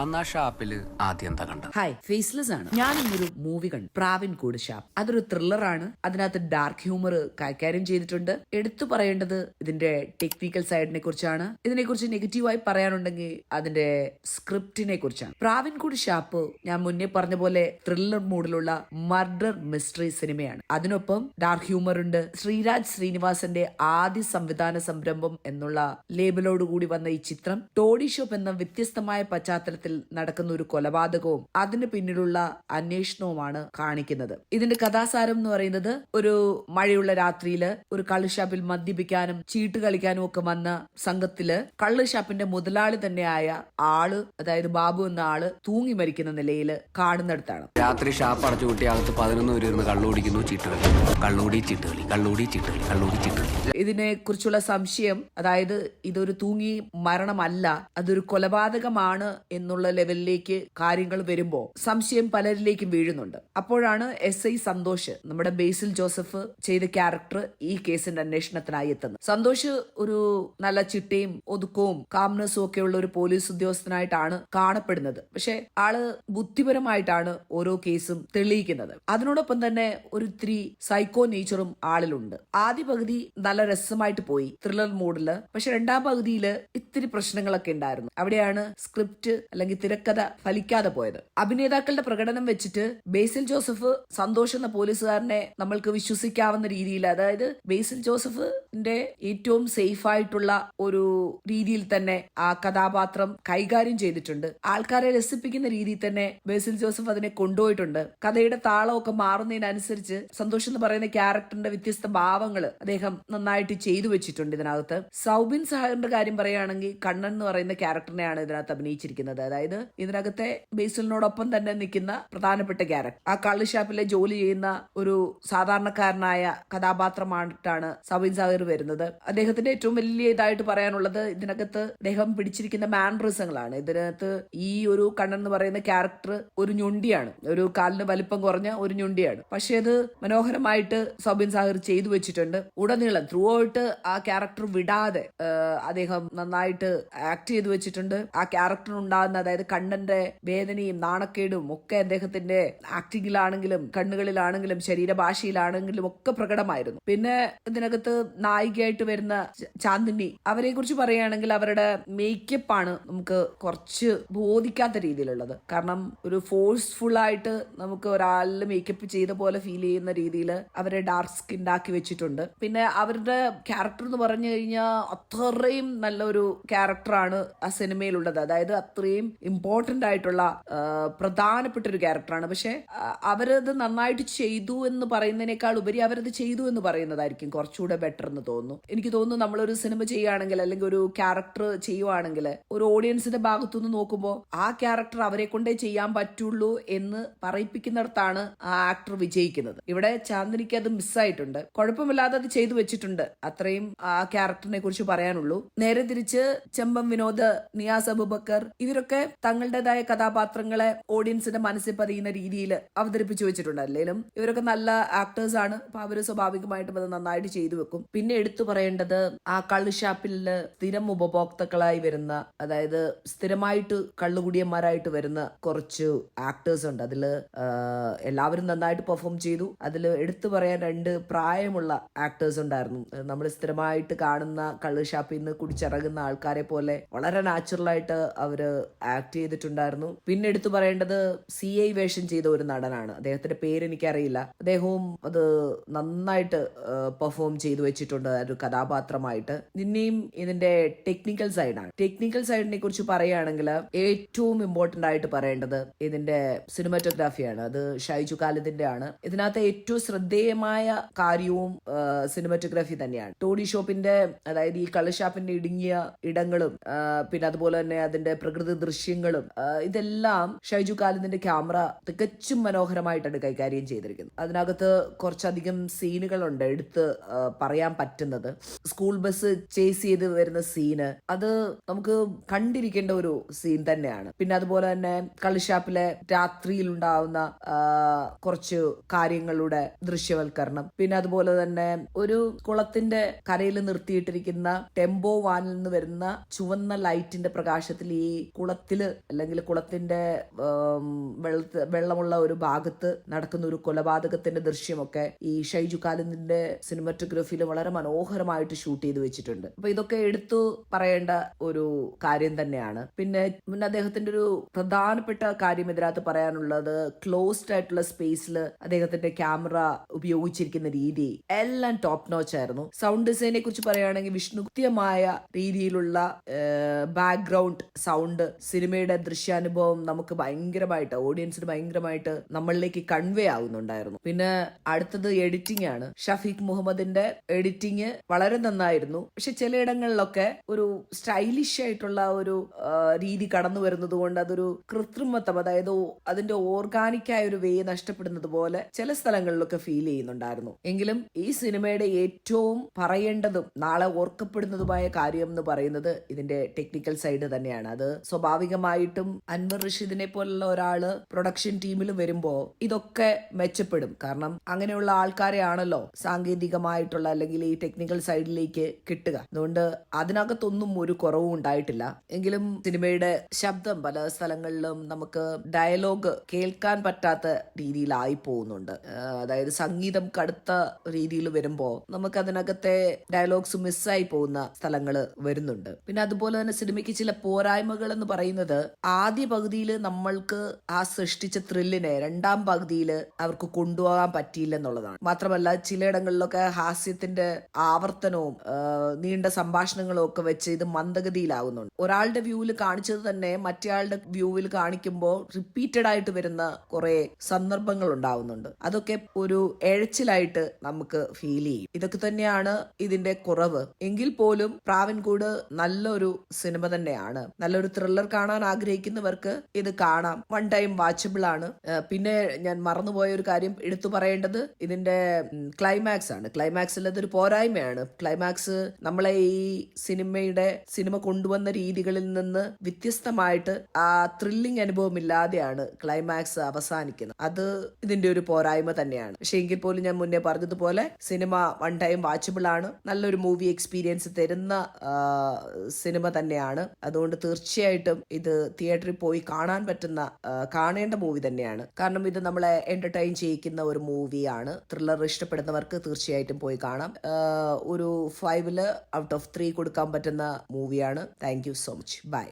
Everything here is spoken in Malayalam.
അന്നാ ഷാപ്പില് ആദ്യം എന്താ കണ്ടത്? ഹായ്, ഫേസ്ലെസ് ആണ്. ഞാൻ ഇന്നൊരു മൂവി കണ്ടു, പ്രാവിൻകൂട് ഷാപ്പ്. അതൊരു ത്രില്ലറാണ്. അതിനകത്ത് ഡാർക്ക് ഹ്യൂമർ കൈകാര്യം ചെയ്തിട്ടുണ്ട്. എടുത്തു പറയേണ്ടത് ഇതിന്റെ ടെക്നിക്കൽ സൈഡിനെ കുറിച്ചാണ്. ഇതിനെക്കുറിച്ച് നെഗറ്റീവായി പറയാനുണ്ടെങ്കിൽ അതിന്റെ സ്ക്രിപ്റ്റിനെ കുറിച്ചാണ്. പ്രാവിൻകൂട് ഷാപ്പ് ഞാൻ മുന്നേ പറഞ്ഞ പോലെ ത്രില്ലർ മൂഡിലുള്ള മർഡർ മിസ്റ്ററി സിനിമയാണ്. അതിനൊപ്പം ഡാർക്ക് ഹ്യൂമർ ഉണ്ട്. ശ്രീരാജ് ശ്രീനിവാസന്റെ ആദ്യ സംവിധാന സംരംഭം എന്നുള്ള ലേബലോടുകൂടി വന്ന ഈ ചിത്രം ടോഡി ഷോപ്പ് എന്ന വ്യത്യസ്തമായ പശ്ചാത്തലത്തിൽ നടക്കുന്ന ഒരു കൊലപാതകവും അതിന് പിന്നിലുള്ള അന്വേഷണവുമാണ് കാണിക്കുന്നത്. ഇതിന്റെ കഥാസാരം എന്ന് പറയുന്നത്, ഒരു മഴയുള്ള രാത്രിയില് ഒരു കള്ളുഷാപ്പിൽ മദ്യപിക്കാനും ചീട്ട് കളിക്കാനും ഒക്കെ വന്ന സംഘത്തില് കള്ളുഷാപ്പിന്റെ മുതലാളി തന്നെയായ ആള്, അതായത് ബാബു എന്ന ആള് തൂങ്ങി മരിക്കുന്ന നിലയിൽ കാണുന്നിടത്താണ്. രാത്രി ഷാപ്പ് അടച്ചു കൂട്ടി അകത്ത് 11 പേര് ഇരുന്ന് കള്ളുകുടിക്കുന്നു, ചീട്ടുകളി, കള്ളുകൂടി ചീട്ടുകളി, കള്ളുകൂടി ചീട്ടുകളി, കള്ളുകൂടി ചീട്ടുകളി. ഇതിനെ കുറിച്ചുള്ള സംശയം, അതായത് ഇതൊരു തൂങ്ങി മരണമല്ല, അതൊരു കൊലപാതകമാണ് എന്നുള്ള ലെവലിലേക്ക് കാര്യങ്ങൾ വരുമ്പോ സംശയം പലരിലേക്കും വീഴുന്നുണ്ട്. അപ്പോഴാണ് SI സന്തോഷ്, നമ്മുടെ ബേസിൽ ജോസഫ് ചെയ്ത ക്യാരക്ടർ ഈ കേസിന്റെ അന്വേഷണത്തിനായി എത്തുന്നത്. സന്തോഷ് ഒരു നല്ല ചിട്ടയും ഒതുക്കവും കാംനെസ്സും ഒക്കെയുള്ള ഒരു പോലീസ് ഉദ്യോഗസ്ഥനായിട്ടാണ് കാണപ്പെടുന്നത്. പക്ഷെ ആള് ബുദ്ധിപരമായിട്ടാണ് ഓരോ കേസും തെളിയിക്കുന്നത്. അതിനോടൊപ്പം തന്നെ ഒരു ഇത്തിരി സൈക്കോ നേച്ചറും ആളിലുണ്ട്. ആദ്യ പകുതി നല്ല രസമായിട്ട് പോയി, ത്രില്ലർ മൂഡില്. പക്ഷെ രണ്ടാം പകുതിയില് ഇത്തിരി പ്രശ്നങ്ങളൊക്കെ ഉണ്ടായിരുന്നു. അവിടെയാണ് സ്ക്രിപ്റ്റ് അല്ലെങ്കിൽ തിരക്കഥ ഫലിക്കാതെ പോയത്. അഭിനേതാക്കളുടെ പ്രകടനം വെച്ചിട്ട് ബേസിൽ ജോസഫ്, സന്തോഷ് എന്ന പോലീസുകാരനെ നമ്മൾക്ക് വിശ്വസിക്കാവുന്ന രീതിയിൽ, അതായത് ബേസിൽ ജോസഫിന്റെ ഏറ്റവും സേഫ് ആയിട്ടുള്ള ഒരു രീതിയിൽ തന്നെ ആ കഥാപാത്രം കൈകാര്യം ചെയ്തിട്ടുണ്ട്. ആൾക്കാരെ രസിപ്പിക്കുന്ന രീതിയിൽ തന്നെ ബേസിൽ ജോസഫ് അതിനെ കൊണ്ടുപോയിട്ടുണ്ട്. കഥയുടെ താളമൊക്കെ മാറുന്നതിനനുസരിച്ച് സന്തോഷ് എന്ന് പറയുന്ന ക്യാരക്ടറിന്റെ വ്യത്യസ്ത ഭാവങ്ങൾ അദ്ദേഹം നന്നായിട്ട് ചെയ്തു വെച്ചിട്ടുണ്ട് ഇതിനകത്ത്. സൗബിൻ സാഹറിന്റെ കാര്യം പറയുകയാണെങ്കിൽ, കണ്ണൻ എന്ന് പറയുന്ന ക്യാരക്ടറിനെയാണ് ഇതിനകത്ത് അഭിനയിച്ചിരിക്കുന്നത്. അതായത് ഇതിനകത്തെ ബേസിലിനോടൊപ്പം തന്നെ നിൽക്കുന്ന പ്രധാനപ്പെട്ട ക്യാരക്ടർ, ആ കള്ളുഷാപ്പിലെ ജോലി ചെയ്യുന്ന ഒരു സാധാരണക്കാരനായ കഥാപാത്രമായിട്ടാണ് സൗബിൻ സാഗർ വരുന്നത്. അദ്ദേഹത്തിന്റെ ഏറ്റവും വലിയ ഇതായിട്ട് പറയാനുള്ളത്, ഇതിനകത്ത് അദ്ദേഹം പിടിച്ചിരിക്കുന്ന മാനറിസങ്ങളാണ്. ഇതിനകത്ത് ഈ ഒരു കണ്ണൻ എന്ന് പറയുന്ന ക്യാരക്ടർ ഒരു ഞൊണ്ടിയാണ്, ഒരു കാലിന് വലിപ്പം കുറഞ്ഞ ഒരു ഞൊണ്ടിയാണ്. പക്ഷെ അത് മനോഹരമായിട്ട് സൗബിൻ സാഗർ ചെയ്തു വെച്ചിട്ടുണ്ട്. ഉടനീളം ത്രൂ ഔട്ട് ആ ക്യാരക്ടർ വിടാതെ അദ്ദേഹം നന്നായിട്ട് ആക്ട് ചെയ്തു വെച്ചിട്ടുണ്ട്. ആ ക്യാരക്ടറിനുണ്ടാകുന്ന, അതായത് കണ്ണന്റെ വേദനയും നാണക്കേടും ഒക്കെ അദ്ദേഹത്തിന്റെ ആക്ടിങ്ങിലാണെങ്കിലും കണ്ണുകളിലാണെങ്കിലും ശരീരഭാഷയിലാണെങ്കിലും ഒക്കെ പ്രകടമായിരുന്നു. പിന്നെ ഇതിനകത്ത് നായികയായിട്ട് വരുന്ന ചാന്ദിനി, അവരെ കുറിച്ച് പറയുകയാണെങ്കിൽ അവരുടെ മേക്കപ്പ് ആണ് നമുക്ക് കുറച്ച് ബോധിക്കാത്ത രീതിയിലുള്ളത്. കാരണം ഒരു ഫോഴ്സ്ഫുൾ ആയിട്ട് നമുക്ക് ഒരാളിൽ മേക്കപ്പ് ചെയ്ത പോലെ ഫീൽ ചെയ്യുന്ന രീതിയിൽ അവരെ ഡാർക്ക് സ്കിൻ ആക്കി വെച്ചിട്ടുണ്ട്. പിന്നെ അവരുടെ ക്യാരക്ടർ എന്ന് പറഞ്ഞു കഴിഞ്ഞാൽ അത്രയും നല്ലൊരു ക്യാരക്ടറാണ് ആ സിനിമയിലുള്ളത്. അതായത് അത്രയും ഇമ്പോർട്ടന്റ് ആയിട്ടുള്ള പ്രധാനപ്പെട്ട ഒരു ക്യാരക്ടറാണ്. പക്ഷെ അവരത് നന്നായിട്ട് ചെയ്തു എന്ന് പറയുന്നതിനേക്കാൾ ഉപരി അവരത് ചെയ്തു എന്ന് പറയുന്നതായിരിക്കും കുറച്ചുകൂടെ ബെറ്റർ എന്ന് തോന്നുന്നു. എനിക്ക് തോന്നുന്നു, നമ്മളൊരു സിനിമ ചെയ്യുകയാണെങ്കിൽ അല്ലെങ്കിൽ ഒരു ക്യാരക്ടർ ചെയ്യുവാണെങ്കിൽ ഒരു ഓഡിയൻസിന്റെ ഭാഗത്തുനിന്ന് നോക്കുമ്പോൾ ആ ക്യാരക്ടർ അവരെ കൊണ്ടേ ചെയ്യാൻ പറ്റുള്ളൂ എന്ന് പറയിപ്പിക്കുന്നിടത്താണ് ആ ആക്ടർ വിജയിക്കുന്നത്. ഇവിടെ ചാന്ദിനിക്ക് അത് മിസ്സായിട്ടുണ്ട്. കുഴപ്പമില്ലാതെ അത് ചെയ്തു വെച്ചിട്ടുണ്ട്. അത്രയും ആ ക്യാരക്ടറിനെ കുറിച്ച് പറയാനുള്ളൂ. നേരെ തിരിച്ച് ചെമ്പം വിനോദ്, നിയാസ് അബൂബക്കർ, ഇവരൊക്കെ തങ്ങളുടേതായ കഥാപാത്രങ്ങളെ ഓഡിയൻസിന്റെ മനസ്സിൽ പതിയുന്ന രീതിയിൽ അവതരിപ്പിച്ചു വെച്ചിട്ടുണ്ട്. അല്ലെങ്കിലും ഇവരൊക്കെ നല്ല ആക്ടേഴ്സ് ആണ്. അപ്പൊ അവര് സ്വാഭാവികമായിട്ടും അത് നന്നായിട്ട് ചെയ്തു വെക്കും. പിന്നെ എടുത്തു പറയേണ്ടത്, ആ കള്ളുഷാപ്പിൽ സ്ഥിരം ഉപഭോക്താക്കളായി വരുന്ന, അതായത് സ്ഥിരമായിട്ട് കള്ളുകുടിയന്മാരായിട്ട് വരുന്ന കുറച്ച് ആക്ടേഴ്സ് ഉണ്ട്. അതില് എല്ലാവരും നന്നായിട്ട് പെർഫോം ചെയ്തു. അതിൽ എടുത്തു പറയാൻ 2 പ്രായമുള്ള ആക്ടേഴ്സ് ഉണ്ടായിരുന്നു. നമ്മൾ സ്ഥിരമായിട്ട് കാണുന്ന കള്ളുഷാപ്പിൽ നിന്ന് കുടിച്ചിറങ്ങുന്ന ആൾക്കാരെ പോലെ വളരെ നാച്ചുറൽ ആയിട്ട് അവര് ആക്ട് ചെയ്തിട്ടുണ്ടായിരുന്നു. പിന്നെ എടുത്തു പറയേണ്ടത് CI വേഷം ചെയ്ത ഒരു നടനാണ്. അദ്ദേഹത്തിന്റെ പേര് എനിക്കറിയില്ല. അദ്ദേഹവും അത് നന്നായിട്ട് പെർഫോം ചെയ്തു വെച്ചിട്ടുണ്ട് ഒരു കഥാപാത്രമായിട്ട്. ഇനിയും ഇതിന്റെ ടെക്നിക്കൽ സൈഡാണ്. ടെക്നിക്കൽ സൈഡിനെ കുറിച്ച് പറയുകയാണെങ്കിൽ ഏറ്റവും ഇമ്പോർട്ടന്റ് ആയിട്ട് പറയേണ്ടത് ഇതിന്റെ സിനിമാറ്റോഗ്രാഫിയാണ്. അത് ഷൈജു ഖാലിദിന്റെ ആണ്. ഇതിനകത്ത് ഏറ്റവും ശ്രദ്ധേയമായ കാര്യവും സിനിമാറ്റോഗ്രാഫി തന്നെയാണ്. ടോഡി ഷോപ്പിന്റെ, അതായത് ഈ കള്ളുഷാപ്പിന്റെ ഇടുങ്ങിയ ഇടങ്ങളും പിന്നെ അതുപോലെ തന്നെ അതിന്റെ പ്രകൃതി ദൃശ്യങ്ങളും ഇതെല്ലാം ഷൈജു ഖാലിദിന്റെ ക്യാമറ തികച്ചും മനോഹരമായിട്ടാണ് കൈകാര്യം ചെയ്തിരിക്കുന്നത്. അതിനകത്ത് കുറച്ചധികം സീനുകളുണ്ട് എടുത്ത് പറയാൻ പറ്റുന്നത്. സ്കൂൾ ബസ് ചേസ് ചെയ്ത് വരുന്ന സീന്, അത് നമുക്ക് കണ്ടിരിക്കേണ്ട ഒരു സീൻ തന്നെയാണ്. പിന്നെ അതുപോലെ തന്നെ കള്ളുഷാപ്പിലെ രാത്രിയിൽ ഉണ്ടാവുന്ന കുറച്ച് കാര്യങ്ങളുടെ ദൃശ്യവൽക്കരണം, പിന്നെ അതുപോലെ തന്നെ ഒരു കുളത്തിന്റെ കരയിൽ നിർത്തിയിട്ടിരിക്കുന്ന ടെമ്പോ വാനിൽ നിന്ന് വരുന്ന ചുവന്ന ലൈറ്റിന്റെ പ്രകാശത്തിൽ ഈ കുളത്തിൽ കുളത്തില് അല്ലെങ്കിൽ കുളത്തിന്റെ വെള്ളമുള്ള ഒരു ഭാഗത്ത് നടക്കുന്ന ഒരു കൊലപാതകത്തിന്റെ ദൃശ്യമൊക്കെ ഈ ഷൈജു കാലിന്റെ സിനിമാറ്റോഗ്രഫിയിൽ വളരെ മനോഹരമായിട്ട് ഷൂട്ട് ചെയ്ത് വെച്ചിട്ടുണ്ട്. അപ്പൊ ഇതൊക്കെ എടുത്തു പറയേണ്ട ഒരു കാര്യം തന്നെയാണ്. പിന്നെ അദ്ദേഹത്തിന്റെ ഒരു പ്രധാനപ്പെട്ട കാര്യം ഇതിനകത്ത് പറയാനുള്ളത് ക്ലോസ്ഡ് ആയിട്ടുള്ള സ്പേസിൽ അദ്ദേഹത്തിന്റെ ക്യാമറ ഉപയോഗിച്ചിരിക്കുന്ന രീതി എല്ലാം ടോപ്പ് നോച്ച് ആയിരുന്നു. സൗണ്ട് ഡിസൈനെ കുറിച്ച് പറയുകയാണെങ്കിൽ വിഷ്ണുകൃത്യമായ രീതിയിലുള്ള ബാക്ക്ഗ്രൗണ്ട് സൗണ്ട് സിനിമയുടെ ദൃശ്യാനുഭവം നമുക്ക് ഭയങ്കരമായിട്ട് ഓഡിയൻസിന് ഭയങ്കരമായിട്ട് നമ്മളിലേക്ക് കൺവേ ആവുന്നുണ്ടായിരുന്നു. പിന്നെ അടുത്തത് എഡിറ്റിംഗ് ആണ്. ഷഫീഖ് മുഹമ്മദിന്റെ എഡിറ്റിംഗ് വളരെ നന്നായിരുന്നു. പക്ഷെ ചിലയിടങ്ങളിലൊക്കെ ഒരു സ്റ്റൈലിഷ് ആയിട്ടുള്ള ഒരു രീതി കടന്നു വരുന്നത് കൊണ്ട് അതൊരു കൃത്രിമത്വം, അതായത് അതിന്റെ ഓർഗാനിക് ആയ ഒരു വേ നഷ്ടപ്പെടുന്നത് പോലെ ചില സ്ഥലങ്ങളിലൊക്കെ ഫീൽ ചെയ്യുന്നുണ്ടായിരുന്നു. എങ്കിലും ഈ സിനിമയുടെ ഏറ്റവും പറയേണ്ടതും നാളെ ഓർക്കപ്പെടുന്നതുമായ കാര്യം എന്ന് പറയുന്നത് ഇതിന്റെ ടെക്നിക്കൽ സൈഡ് തന്നെയാണ്. അത് സ്വാഭാവികമായിട്ടും അൻവർ റഷീദിനെ പോലുള്ള ഒരാള് പ്രൊഡക്ഷൻ ടീമിൽ വരുമ്പോ ഇതൊക്കെ മെച്ചപ്പെടും. കാരണം അങ്ങനെയുള്ള ആൾക്കാരെ ആണല്ലോ സാങ്കേതികമായിട്ടുള്ള അല്ലെങ്കിൽ ഈ ടെക്നിക്കൽ സൈഡിലേക്ക് കിട്ടുക. അതുകൊണ്ട് അതിനകത്തൊന്നും ഒരു കുറവും ഉണ്ടായിട്ടില്ല. എങ്കിലും സിനിമയുടെ ശബ്ദം പല സ്ഥലങ്ങളിലും നമുക്ക് ഡയലോഗ് കേൾക്കാൻ പറ്റാത്ത രീതിയിലായി പോകുന്നുണ്ട്. അതായത് സംഗീതം കടുത്ത രീതിയിൽ വരുമ്പോ നമുക്ക് അതിനകത്തെ ഡയലോഗ്സ് മിസ്സായി പോകുന്ന സ്ഥലങ്ങൾ വരുന്നുണ്ട്. പിന്നെ അതുപോലെ തന്നെ സിനിമയ്ക്ക് ചില പോരായ്മകൾ എന്ന് പറയുന്നത് ആദ്യ പകുതിയിൽ നമ്മൾക്ക് ആ സൃഷ്ടിച്ച ത്രില്ലിനെ രണ്ടാം പകുതിയിൽ അവർക്ക് കൊണ്ടുപോകാൻ പറ്റിയില്ല എന്നുള്ളതാണ്. മാത്രമല്ല ചിലയിടങ്ങളിലൊക്കെ ഹാസ്യത്തിന്റെ ആവർത്തനവും നീണ്ട സംഭാഷണങ്ങളും ഒക്കെ വെച്ച് ഇത് മന്ദഗതിയിലാവുന്നുണ്ട്. ഒരാളുടെ വ്യൂവിൽ കാണിച്ചത് തന്നെ മറ്റേയാളുടെ വ്യൂവിൽ കാണിക്കുമ്പോൾ റിപ്പീറ്റഡ് ആയിട്ട് വരുന്ന കുറെ സന്ദർഭങ്ങൾ ഉണ്ടാവുന്നുണ്ട്. അതൊക്കെ ഒരു എഴച്ചിലായിട്ട് നമുക്ക് ഫീൽ ചെയ്യും. ഇതൊക്കെ തന്നെയാണ് ഇതിന്റെ കുറവ്. എങ്കിൽ പോലും പ്രാവൻകൂട് നല്ലൊരു സിനിമ തന്നെയാണ്. നല്ലൊരു ത്രില്ലർ കാണാൻ ആഗ്രഹിക്കുന്നവർക്ക് ഇത് കാണാം. വൺ ടൈം വാച്ചബിൾ ആണ്. പിന്നെ ഞാൻ മറന്നുപോയ ഒരു കാര്യം എടുത്തു പറയേണ്ടത് ഇതിന്റെ ക്ലൈമാക്സ് ആണ്. ക്ലൈമാക്സിൽ അതൊരു പോരായ്മയാണ്. ക്ലൈമാക്സ് നമ്മളെ ഈ സിനിമ കൊണ്ടുവന്ന രീതികളിൽ നിന്ന് വ്യത്യസ്തമായിട്ട് ആ ത്രില്ലിംഗ് അനുഭവം ഇല്ലാതെയാണ് ക്ലൈമാക്സ് അവസാനിക്കുന്നത്. അത് ഇതിന്റെ ഒരു പോരായ്മ തന്നെയാണ്. പക്ഷെ എങ്കിൽ പോലും ഞാൻ മുന്നേ പറഞ്ഞതുപോലെ സിനിമ വൺ ടൈം വാച്ചബിൾ ആണ്. നല്ലൊരു മൂവി എക്സ്പീരിയൻസ് തരുന്ന സിനിമ തന്നെയാണ്. അതുകൊണ്ട് തീർച്ചയായിട്ടും ഇത് തിയേറ്ററിൽ പോയി കാണേണ്ട മൂവി തന്നെയാണ്. കാരണം ഇത് നമ്മളെ എന്റർടൈൻ ചെയ്യിക്കുന്ന ഒരു മൂവിയാണ്. ത്രില്ലർ ഇഷ്ടപ്പെടുന്നവർക്ക് തീർച്ചയായിട്ടും പോയി കാണാം. ഒരു 5 ഔട്ട് ഓഫ് 3 കൊടുക്കാൻ പറ്റുന്ന മൂവിയാണ്. Thank you so much. By.